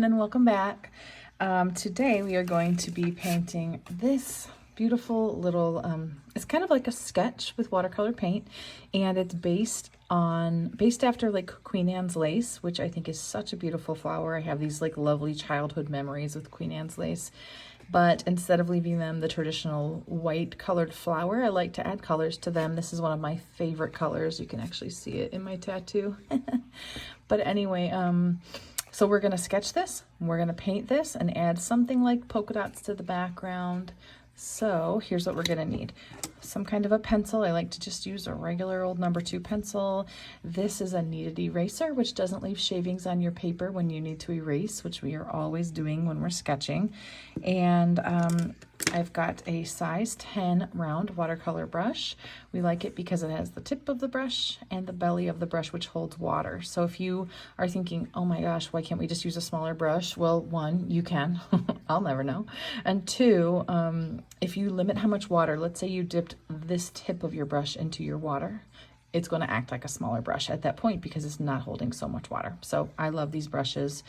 and welcome back. Today we are going to be painting this beautiful little, it's kind of like a sketch with watercolor paint, and it's based after like Queen Anne's lace, which I think is such a beautiful flower. I have these like lovely childhood memories with Queen Anne's lace. But instead of leaving them the traditional white colored flower, I like to add colors to them. This is one of my favorite colors. You can actually see it in my tattoo. But anyway, so we're gonna sketch this, we're gonna paint this and add something like polka dots to the background. So here's what we're gonna need. Some kind of a pencil. I like to just use a regular old number 2 pencil. This is a kneaded eraser, which doesn't leave shavings on your paper when you need to erase, which we are always doing when we're sketching. And I've got a size 10 round watercolor brush. We like it because it has the tip of the brush and the belly of the brush, which holds water. So if you are thinking, oh my gosh, why can't we just use a smaller brush? Well, 1, you can. I'll never know. And 2, if you limit how much water, let's say you dipped this tip of your brush into your water, it's going to act like a smaller brush at that point because it's not holding so much water. So I love these brushes.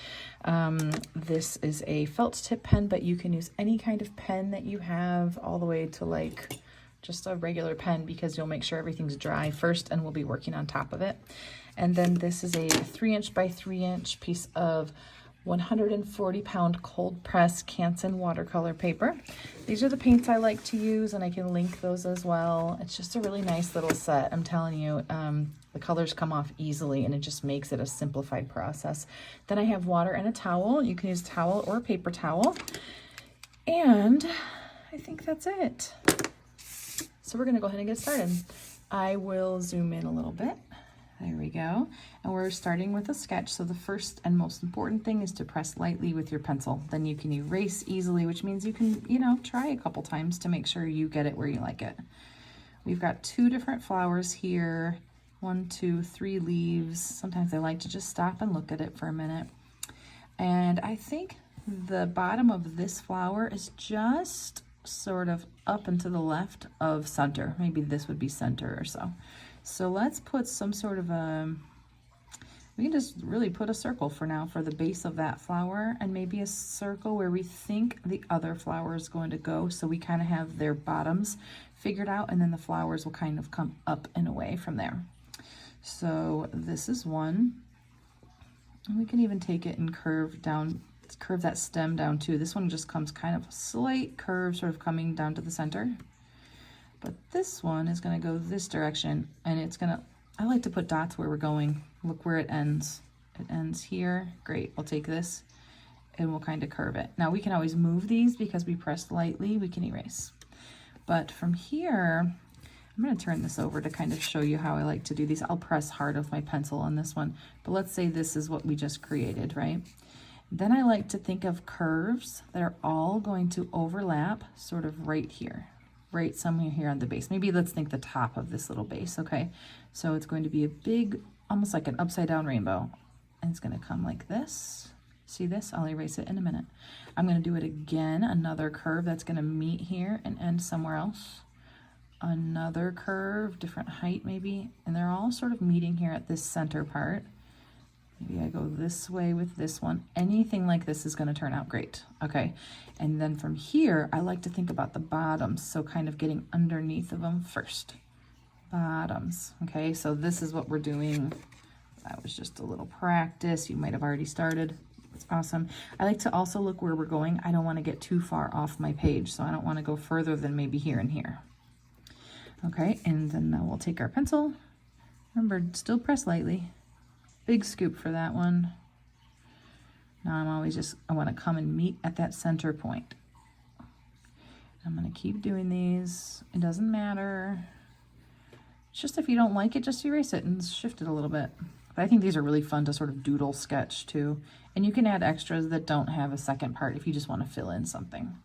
This is a felt tip pen, but you can use any kind of pen that you have, all the way to like just a regular pen, because you'll make sure everything's dry first and we'll be working on top of it. And then this is a 3" by 3" piece of 140-pound cold press Canson watercolor paper. These are the paints I like to use, and I can link those as well. It's just a really nice little set. I'm telling you, the colors come off easily, and it just makes it a simplified process. Then I have water and a towel. You can use a towel or a paper towel. And I think that's it. So we're gonna go ahead and get started. I will zoom in a little bit. There we go. And we're starting with a sketch. So the first and most important thing is to press lightly with your pencil. Then you can erase easily, which means you can, try a couple times to make sure you get it where you like it. We've got 2 different flowers here. 1, 2, 3 leaves. Sometimes I like to just stop and look at it for a minute. And I think the bottom of this flower is just sort of up and to the left of center. Maybe this would be center or so. So let's put some sort of we can just really put a circle for now for the base of that flower, and maybe a circle where we think the other flower is going to go, so we kind of have their bottoms figured out, and then the flowers will kind of come up and away from there. So this is one. And we can even take it and curve that stem down too. This one just comes kind of a slight curve, sort of coming down to the center. But this one is going to go this direction, and it's going to, I like to put dots where we're going. Look where it ends. It ends here. Great. We'll take this and we'll kind of curve it. Now we can always move these because we pressed lightly. We can erase. But from here, I'm going to turn this over to kind of show you how I like to do these. I'll press hard with my pencil on this one. But let's say this is what we just created, right? Then I like to think of curves that are all going to overlap sort of right here. Right somewhere here on the base. Maybe let's think the top of this little base, okay? So it's going to be a big, almost like an upside down rainbow. And it's gonna come like this. See this? I'll erase it in a minute. I'm gonna do it again, another curve that's gonna meet here and end somewhere else. Another curve, different height maybe, and they're all sort of meeting here at this center part. Maybe I go this way with this one. Anything like this is going to turn out great. Okay. And then from here, I like to think about the bottoms. So kind of getting underneath of them first. Bottoms. Okay. So this is what we're doing. That was just a little practice. You might have already started. It's awesome. I like to also look where we're going. I don't want to get too far off my page. So I don't want to go further than maybe here and here. Okay. And then we'll take our pencil. Remember, still press lightly. Big scoop for that one. Now I want to come and meet at that center point. I'm going to keep doing these. It doesn't matter. It's just if you don't like it, just erase it and shift it a little bit. But I think these are really fun to sort of doodle sketch too. And you can add extras that don't have a second part if you just want to fill in something.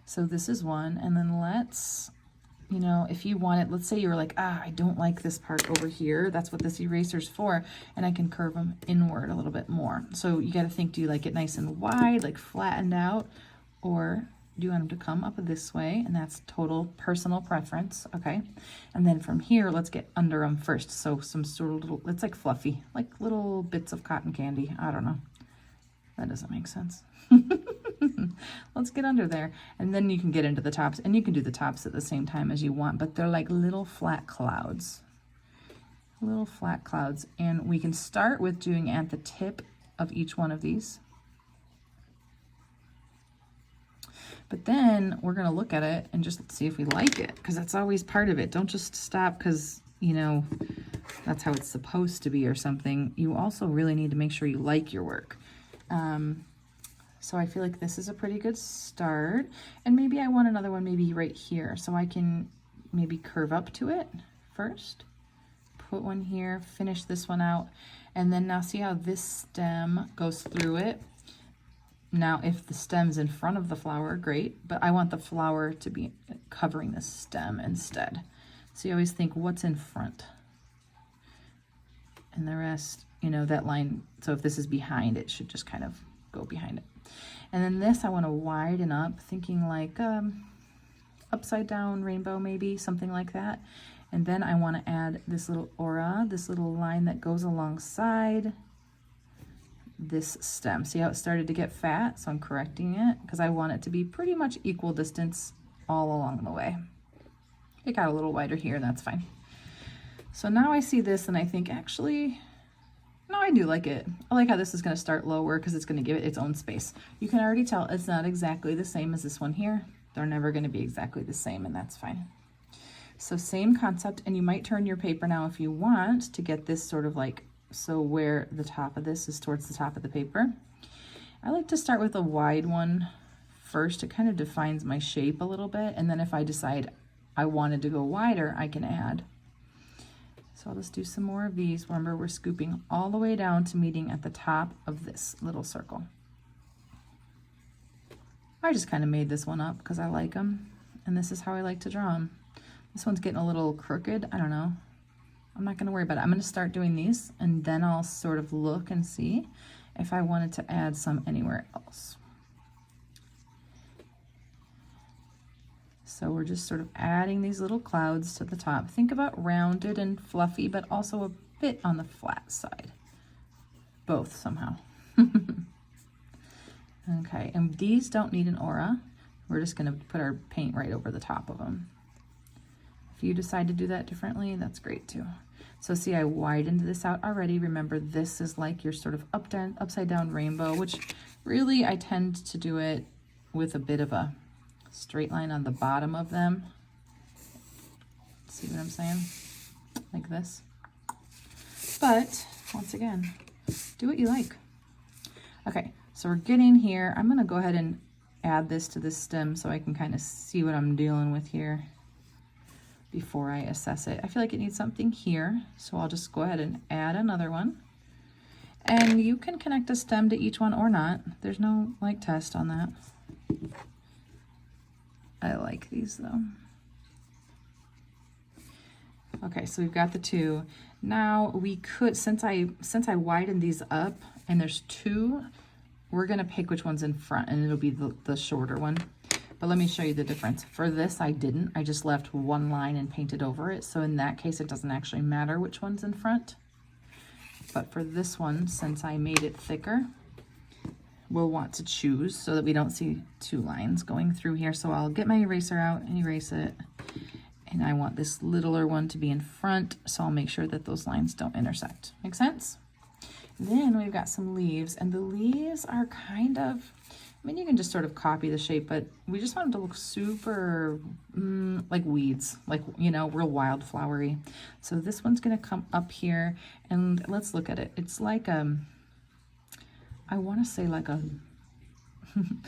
So this is one, and then let's, if you want it, let's say you're like, I don't like this part over here. That's what this eraser's for. And I can curve them inward a little bit more. So you got to think, do you like it nice and wide, like flattened out? Or do you want them to come up this way? And that's total personal preference, okay? And then from here, let's get under them first. So some sort of little, it's like fluffy, like little bits of cotton candy. I don't know. That doesn't make sense. Let's get under there. And then you can get into the tops, and you can do the tops at the same time as you want, but they're like little flat clouds. Little flat clouds. And we can start with doing at the tip of each one of these. But then we're going to look at it and just see if we like it, because that's always part of it. Don't just stop because, you know, that's how it's supposed to be or something. You also really need to make sure you like your work. So I feel like this is a pretty good start. And maybe I want another one maybe right here, so I can maybe curve up to it first. Put one here, finish this one out, and then now see how this stem goes through it. Now, if the stem's in front of the flower, great, but I want the flower to be covering the stem instead. So you always think, what's in front? And the rest, you know, that line, so if this is behind, it should just kind of go behind it. And then this, I want to widen up, thinking like upside down rainbow, maybe, something like that. And then I want to add this little aura, this little line that goes alongside this stem. See how it started to get fat? So I'm correcting it because I want it to be pretty much equal distance all along the way. It got a little wider here, and that's fine. So now I see this and I think, actually, no, I do like it. I like how this is going to start lower because it's going to give it its own space. You can already tell it's not exactly the same as this one here. They're never going to be exactly the same, and that's fine. So same concept, and you might turn your paper now if you want to get this sort of like, so where the top of this is towards the top of the paper. I like to start with a wide one first. It kind of defines my shape a little bit, and then if I decide I wanted to go wider, I can add. So I'll just do some more of these. Remember, we're scooping all the way down to meeting at the top of this little circle. I just kind of made this one up because I like them, and this is how I like to draw them. This one's getting a little crooked. I don't know. I'm not going to worry about it. I'm going to start doing these, and then I'll sort of look and see if I wanted to add some anywhere else. So we're just sort of adding these little clouds to the top. Think about rounded and fluffy, but also a bit on the flat side. Both somehow. Okay, and these don't need an aura. We're just going to put our paint right over the top of them. If you decide to do that differently, that's great too. So see, I widened this out already. Remember, this is like your sort of upside down rainbow, which really I tend to do it with a bit of a straight line on the bottom of them. See what I'm saying? Like this. But once again, do what you like. Okay, so we're getting here. I'm gonna go ahead and add this to this stem so I can kind of see what I'm dealing with here before I assess it. I feel like it needs something here, so I'll just go ahead and add another one. And you can connect a stem to each one or not. There's no like test on that. I like these though. Okay, so we've got the two. Now we could, since I widened these up and there's two, we're gonna pick which one's in front, and it'll be the shorter one. But let me show you the difference. For this, I didn't. I just left one line and painted over it. So in that case, it doesn't actually matter which one's in front. But for this one, since I made it thicker, we'll want to choose so that we don't see two lines going through here. So I'll get my eraser out and erase it. And I want this littler one to be in front, so I'll make sure that those lines don't intersect. Make sense? Then we've got some leaves, and the leaves are kind of, I mean, you can just sort of copy the shape, but we just want them to look super like weeds, like, you know, real wildflowery. So this one's gonna come up here, and let's look at it. It's like I want to say like a,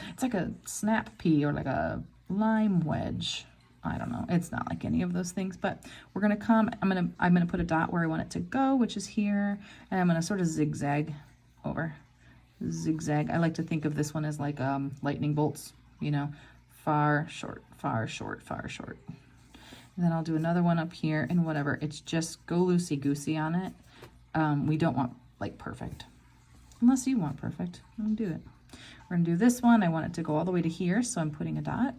it's like a snap pea or like a lime wedge. I don't know. It's not like any of those things, but we're gonna come. I'm gonna put a dot where I want it to go, which is here, and I'm gonna sort of zigzag over. Zigzag. I like to think of this one as like lightning bolts. You know, far, short, far, short, far, short. And then I'll do another one up here, and whatever. It's just go loosey goosey on it. We don't want like perfect, unless you want perfect. Then do it. We're gonna do this one. I want it to go all the way to here, so I'm putting a dot.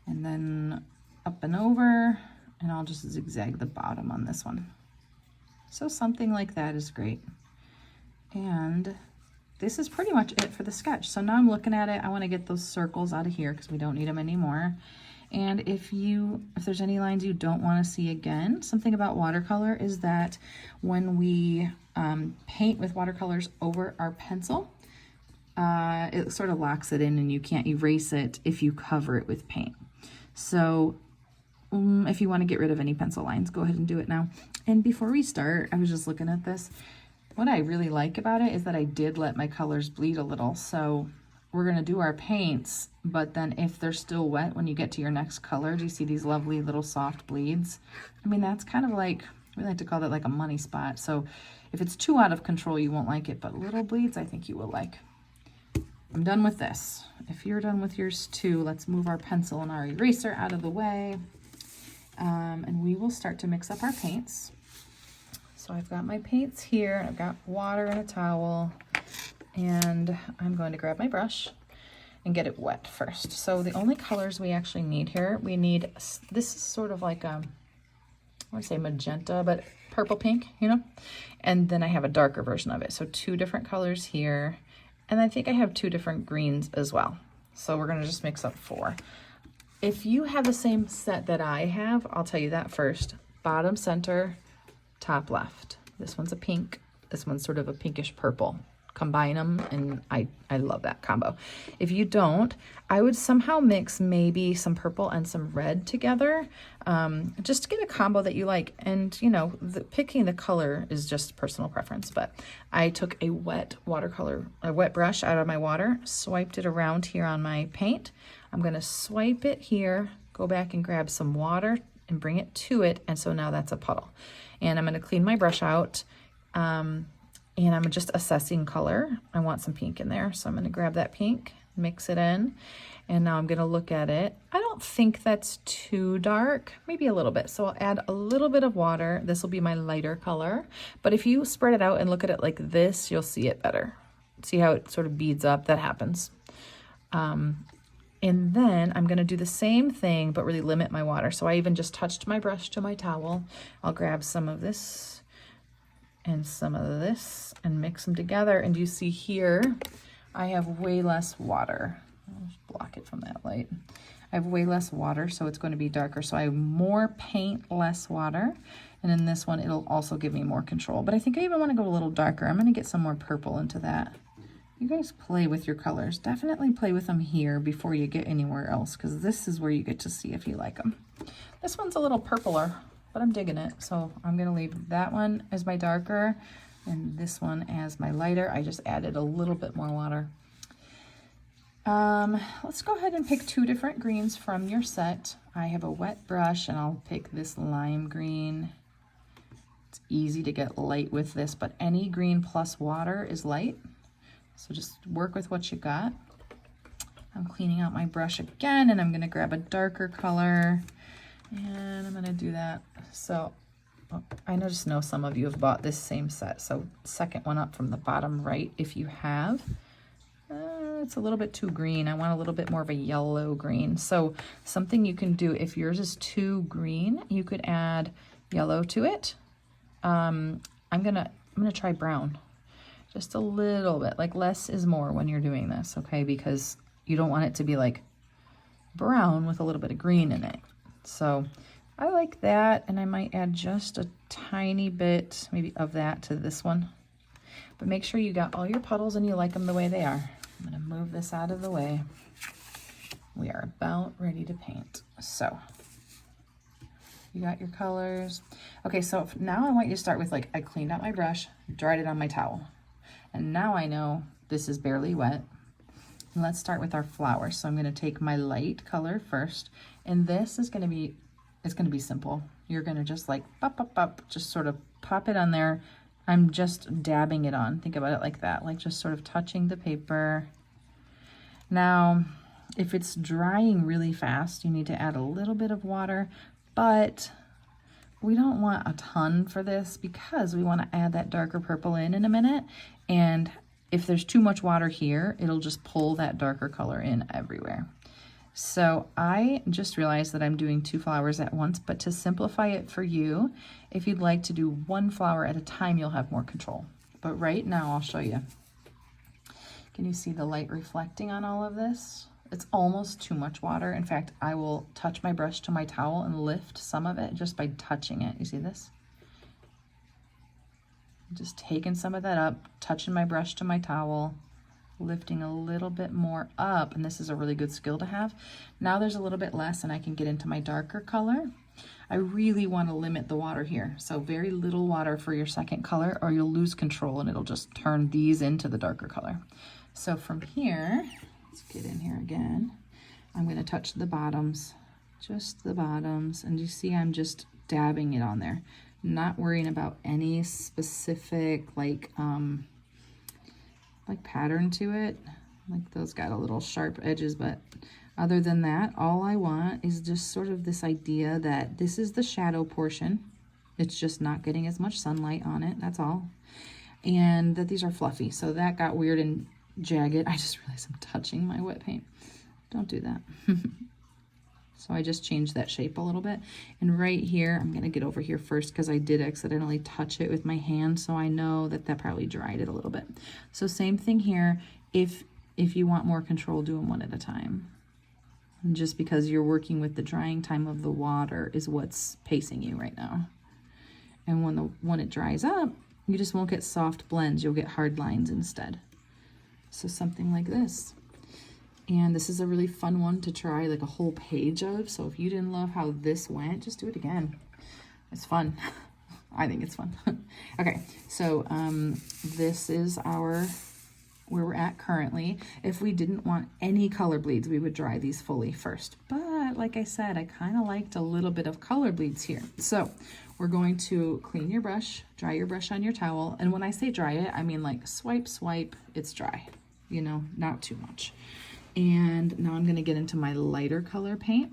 And then up and over, and I'll just zigzag the bottom on this one. So something like that is great. And this is pretty much it for the sketch. So now I'm looking at it, I want to get those circles out of here because we don't need them anymore. And if there's any lines you don't want to see again, something about watercolor is that when we paint with watercolors over our pencil, it sort of locks it in and you can't erase it if you cover it with paint. So if you want to get rid of any pencil lines, go ahead and do it now. And before we start, I was just looking at this. What I really like about it is that I did let my colors bleed a little. So we're going to do our paints, but then if they're still wet when you get to your next color, do you see these lovely little soft bleeds? I mean, that's kind of like, we like to call that like a money spot. So if it's too out of control, you won't like it, but little bleeds, I think you will like. I'm done with this. If you're done with yours too, let's move our pencil and our eraser out of the way. And we will start to mix up our paints. So I've got my paints here, I've got water and a towel, and I'm going to grab my brush and get it wet first. So the only colors we actually need here, we need, this is sort of like I want to say magenta, but purple pink, you know? And then I have a darker version of it. So 2 different colors here. And I think I have 2 different greens as well. So we're gonna just mix up 4. If you have the same set that I have, I'll tell you that first. Bottom center, top left. This one's a pink, this one's sort of a pinkish purple. Combine them, and I love that combo. If you don't, I would somehow mix maybe some purple and some red together, just to get a combo that you like. And you know, picking the color is just personal preference, but I took a wet brush out of my water, swiped it around here on my paint. I'm gonna swipe it here, go back and grab some water and bring it to it, and so now that's a puddle. And I'm gonna clean my brush out, and I'm just assessing color. I want some pink in there, so I'm gonna grab that pink, mix it in, and now I'm gonna look at it. I don't think that's too dark, maybe a little bit, so I'll add a little bit of water. This will be my lighter color, but if you spread it out and look at it like this, you'll see it better. See how it sort of beads up? That happens. And then I'm gonna do the same thing, but really limit my water. So I even just touched my brush to my towel. I'll grab some of this and some of this and mix them together. And you see here, I have way less water. I'll just block it from that light. I have way less water, so it's going to be darker. So I have more paint, less water. And in this one, it'll also give me more control. But I think I even want to go a little darker. I'm gonna get some more purple into that. You guys play with your colors. Definitely play with them here before you get anywhere else, because this is where you get to see if you like them. This one's a little purpler, but I'm digging it. So I'm gonna leave that one as my darker and this one as my lighter. I just added a little bit more water. Let's go ahead and pick 2 different greens from your set. I have a wet brush and I'll pick this lime green. It's easy to get light with this, but any green plus water is light. So just work with what you got. I'm cleaning out my brush again, and I'm gonna grab a darker color, and I'm gonna do that. So I just know some of you have bought this same set. So second one up from the bottom right, if you have, it's a little bit too green. I want a little bit more of a yellow green. So something you can do, if yours is too green, you could add yellow to it. I'm gonna try brown. Just a little bit, like less is more when you're doing this, okay? Because you don't want it to be like brown with a little bit of green in it. So I like that, and I might add just a tiny bit maybe of that to this one. But make sure you got all your puddles and you like them the way they are. I'm gonna move this out of the way. We are about ready to paint. So you got your colors. Okay, so now I want you to start with, like, I cleaned out my brush, dried it on my towel. And now I know this is barely wet. And let's start with our flowers. So I'm gonna take my light color first, and this is gonna be, it's gonna be simple. You're gonna just like just sort of pop it on there. I'm just dabbing it on. Think about it like that, like just sort of touching the paper. Now, if it's drying really fast, you need to add a little bit of water, but we don't want a ton for this because we want to add that darker purple in a minute. And if there's too much water here, it'll just pull that darker color in everywhere. So I just realized that I'm doing 2 flowers at once, but to simplify it for you, if you'd like to do 1 flower at a time, you'll have more control. But right now I'll show you. Can you see the light reflecting on all of this? It's almost too much water. In fact, I will touch my brush to my towel and lift some of it just by touching it. You see this? Just taking some of that up, touching my brush to my towel, lifting a little bit more up, and this is a really good skill to have. Now there's a little bit less and I can get into my darker color. I really want to limit the water here, so very little water for your second color or you'll lose control and it'll just turn these into the darker color. So from here, let's get in here again. I'm going to touch the bottoms, just the bottoms, and you see I'm just dabbing it on there, not worrying about any specific like pattern to it. Like those got a little sharp edges, but other than that, all I want is just sort of this idea that this is the shadow portion. It's just not getting as much sunlight on it, that's all. And that these are fluffy. So that got weird and jagged. I just realized I'm touching my wet paint. Don't do that. So I just changed that shape a little bit. And right here, I'm gonna get over here first because I did accidentally touch it with my hand, so I know that that probably dried it a little bit. So same thing here. If you want more control, do them one at a time. And just because you're working with the drying time of the water is what's pacing you right now. And when it dries up, you just won't get soft blends, you'll get hard lines instead. So something like this. And this is a really fun one to try like a whole page of. So if you didn't love how this went, just do it again. It's fun. I think it's fun. Okay, so this is where we're at currently. If we didn't want any color bleeds, we would dry these fully first. But like I said, I kind of liked a little bit of color bleeds here. So we're going to clean your brush, dry your brush on your towel. And when I say dry it, I mean like swipe, swipe, it's dry. You know, not too much. And now I'm gonna get into my lighter color paint.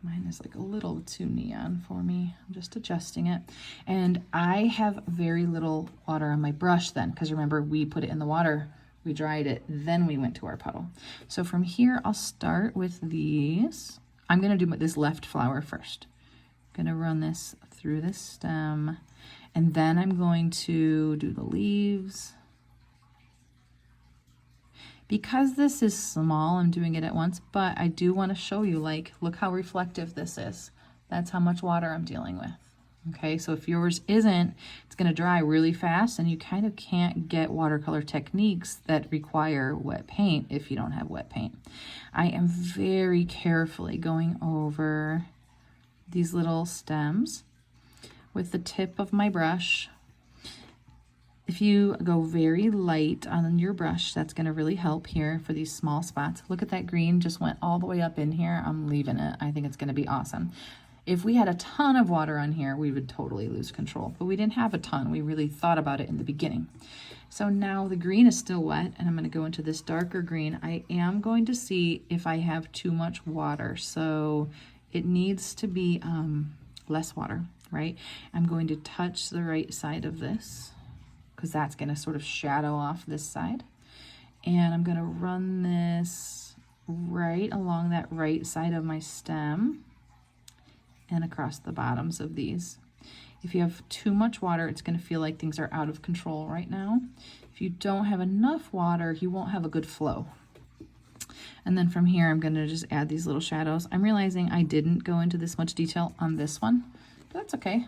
Mine is like a little too neon for me. I'm just adjusting it. And I have very little water on my brush then, because remember we put it in the water, we dried it, then we went to our puddle. So from here, I'll start with these. I'm gonna do this left flower first. I'm gonna run this through this stem, and then I'm going to do the leaves. Because this is small, I'm doing it at once, but I do want to show you, like, look how reflective this is. That's how much water I'm dealing with. Okay, so if yours isn't, it's going to dry really fast, and you kind of can't get watercolor techniques that require wet paint if you don't have wet paint. I am very carefully going over these little stems with the tip of my brush. If you go very light on your brush, that's going to really help here for these small spots. Look at that green, just went all the way up in here. I'm leaving it. I think it's going to be awesome. If we had a ton of water on here, we would totally lose control, but we didn't have a ton. We really thought about it in the beginning. So now the green is still wet, and I'm going to go into this darker green. I am going to see if I have too much water, so it needs to be less water, right? I'm going to touch the right side of this, because that's going to sort of shadow off this side. And I'm going to run this right along that right side of my stem and across the bottoms of these. If you have too much water, it's going to feel like things are out of control right now. If you don't have enough water, you won't have a good flow. And then from here, I'm going to just add these little shadows. I'm realizing I didn't go into this much detail on this one, but that's okay.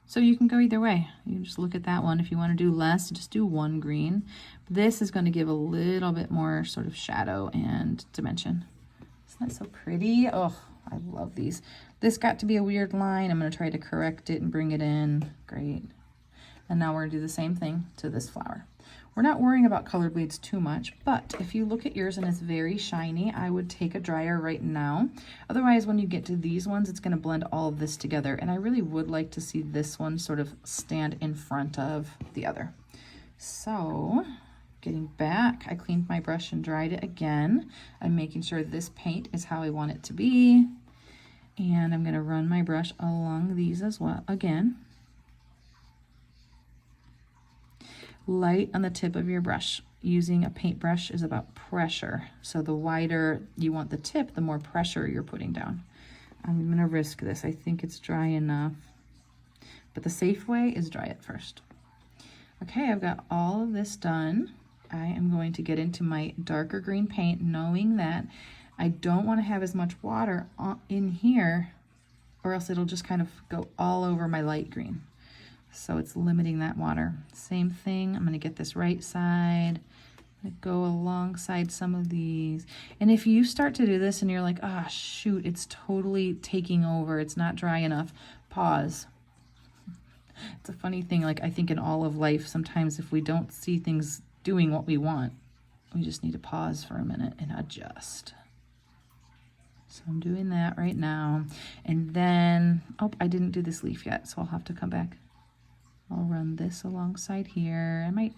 So you can go either way. You can just look at that one. If you want to do less, just do one green. This is going to give a little bit more sort of shadow and dimension. Isn't that so pretty? Oh, I love these. This got to be a weird line. I'm going to try to correct it and bring it in. Great. And now we're going to do the same thing to this flower. We're not worrying about color bleeds too much, but if you look at yours and it's very shiny, I would take a dryer right now. Otherwise, when you get to these ones, it's going to blend all of this together. And I really would like to see this one sort of stand in front of the other. So getting back, I cleaned my brush and dried it again. I'm making sure this paint is how I want it to be. And I'm going to run my brush along these as well again. Light on the tip of your brush. Using a paintbrush is about pressure. So the wider you want the tip, the more pressure you're putting down. I'm going to risk this. I think it's dry enough. But the safe way is dry it first. Okay, I've got all of this done. I am going to get into my darker green paint, knowing that I don't want to have as much water in here, or else it'll just kind of go all over my light green. So it's limiting that water. Same thing, I'm going to get this right side, go alongside some of these. And if you start to do this and you're like, ah, shoot, it's totally taking over, it's not dry enough, pause. It's a funny thing, like I think in all of life, sometimes if we don't see things doing what we want, we just need to pause for a minute and adjust. So I'm doing that right now. And then, oh, I didn't do this leaf yet, so I'll have to come back. I'll run this alongside here. I might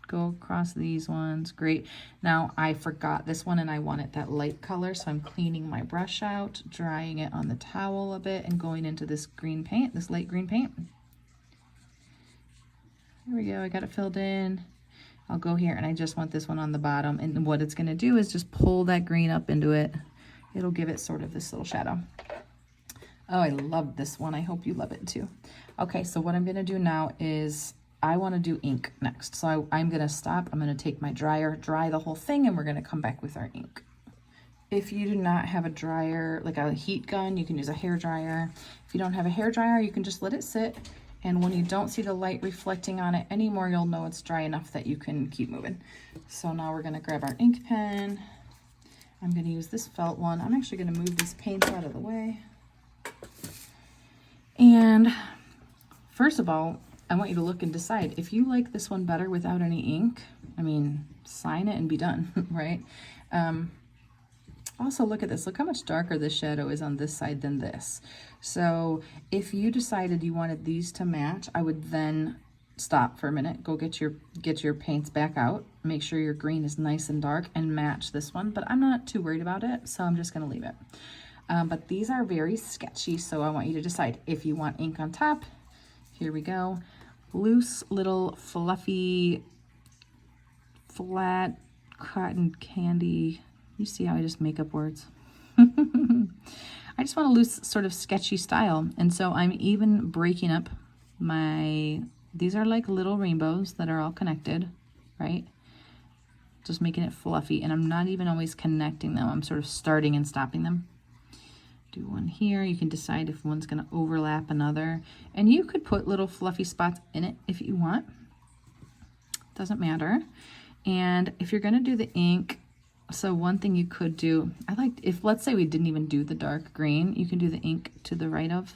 go across these ones. Great. Now I forgot this one and I want it that light color, so I'm cleaning my brush out, drying it on the towel a bit, and going into this green paint, this light green paint. There we go, I got it filled in. I'll go here and I just want this one on the bottom, and what it's gonna do is just pull that green up into it. It'll give it sort of this little shadow. Oh, I love this one. I hope you love it too. Okay, so what I'm gonna do now is I wanna do ink next. So I'm gonna stop, I'm gonna take my dryer, dry the whole thing, and we're gonna come back with our ink. If you do not have a dryer, like a heat gun, you can use a hair dryer. If you don't have a hair dryer, you can just let it sit. And when you don't see the light reflecting on it anymore, you'll know it's dry enough that you can keep moving. So now we're gonna grab our ink pen. I'm gonna use this felt one. I'm actually gonna move these paints out of the way. And first of all, I want you to look and decide. If you like this one better without any ink, I mean, sign it and be done, right? Also, look at this. Look how much darker this shadow is on this side than this. So if you decided you wanted these to match, I would then stop for a minute, go get your paints back out, make sure your green is nice and dark, and match this one. But I'm not too worried about it, so I'm just going to leave it. But these are very sketchy, so I want you to decide if you want ink on top. Here we go. Loose little fluffy flat cotton candy. You see how I just make up words? I just want a loose sort of sketchy style. And so I'm even breaking up these are like little rainbows that are all connected, right? Just making it fluffy. And I'm not even always connecting them. I'm sort of starting and stopping them. Do one here. You can decide if one's going to overlap another. And you could put little fluffy spots in it if you want. Doesn't matter. And if you're going to do the ink, so one thing you could do, if let's say we didn't even do the dark green, you can do the ink to the right of,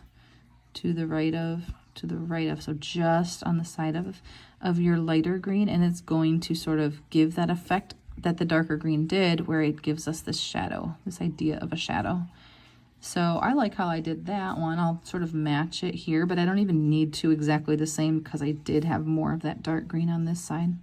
to the right of, to the right of. So just on the side of your lighter green, and it's going to sort of give that effect that the darker green did, where it gives us this shadow, this idea of a shadow. So I like how I did that one. I'll sort of match it here, but I don't even need to exactly the same because I did have more of that dark green on this side.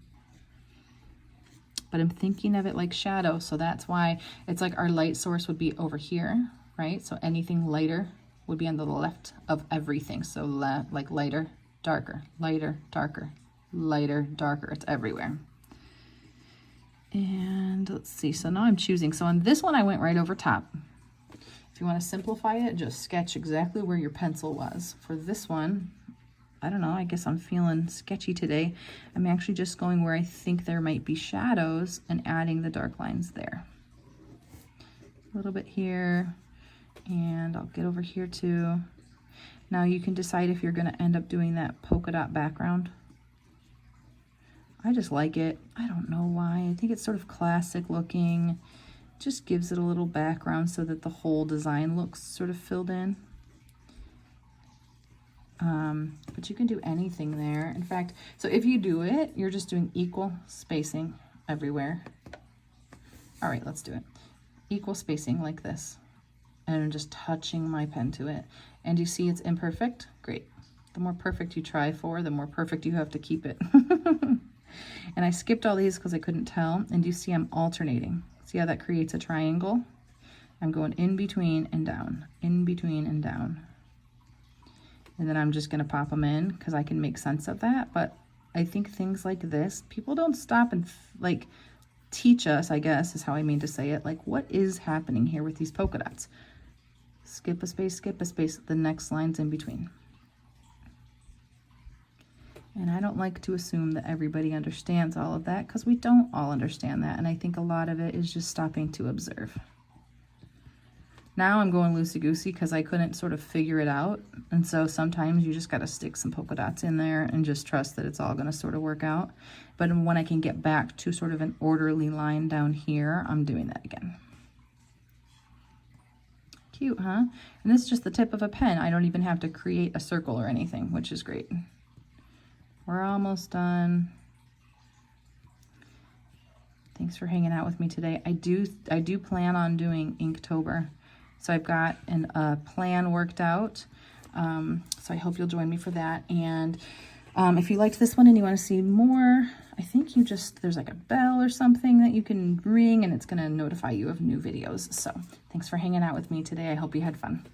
But I'm thinking of it like shadow, so that's why it's like our light source would be over here, right? So anything lighter would be on the left of everything. So like lighter, darker, lighter, darker, lighter, darker. It's everywhere. And let's see, so now I'm choosing. So on this one, I went right over top. If you want to simplify it, just sketch exactly where your pencil was. For this one, I don't know, I guess I'm feeling sketchy today. I'm actually just going where I think there might be shadows and adding the dark lines there. A little bit here, and I'll get over here too. Now you can decide if you're going to end up doing that polka dot background. I just like it. I don't know why. I think it's sort of classic looking. Just gives it a little background so that the whole design looks sort of filled in. But you can do anything there. In fact, so if you do it, you're just doing equal spacing everywhere. All right, let's do it. Equal spacing like this. And I'm just touching my pen to it. And you see it's imperfect? Great. The more perfect you try for, the more perfect you have to keep it. And I skipped all these because I couldn't tell. And you see I'm alternating. See how that creates a triangle? I'm going in between and down, in between and down. And then I'm just going to pop them in because I can make sense of that. But I think things like this, people don't stop and like teach us, I guess is how I mean to say it. Like, what is happening here with these polka dots? Skip a space, the next line's in between. And I don't like to assume that everybody understands all of that, because we don't all understand that. And I think a lot of it is just stopping to observe. Now I'm going loosey-goosey because I couldn't sort of figure it out. And so sometimes you just got to stick some polka dots in there and just trust that it's all going to sort of work out. But when I can get back to sort of an orderly line down here, I'm doing that again. Cute, huh? And this is just the tip of a pen. I don't even have to create a circle or anything, which is great. We're almost done. Thanks for hanging out with me today. I do plan on doing Inktober. So I've got a plan worked out. So I hope you'll join me for that. And if you liked this one and you want to see more, I think there's like a bell or something that you can ring and it's going to notify you of new videos. So thanks for hanging out with me today. I hope you had fun.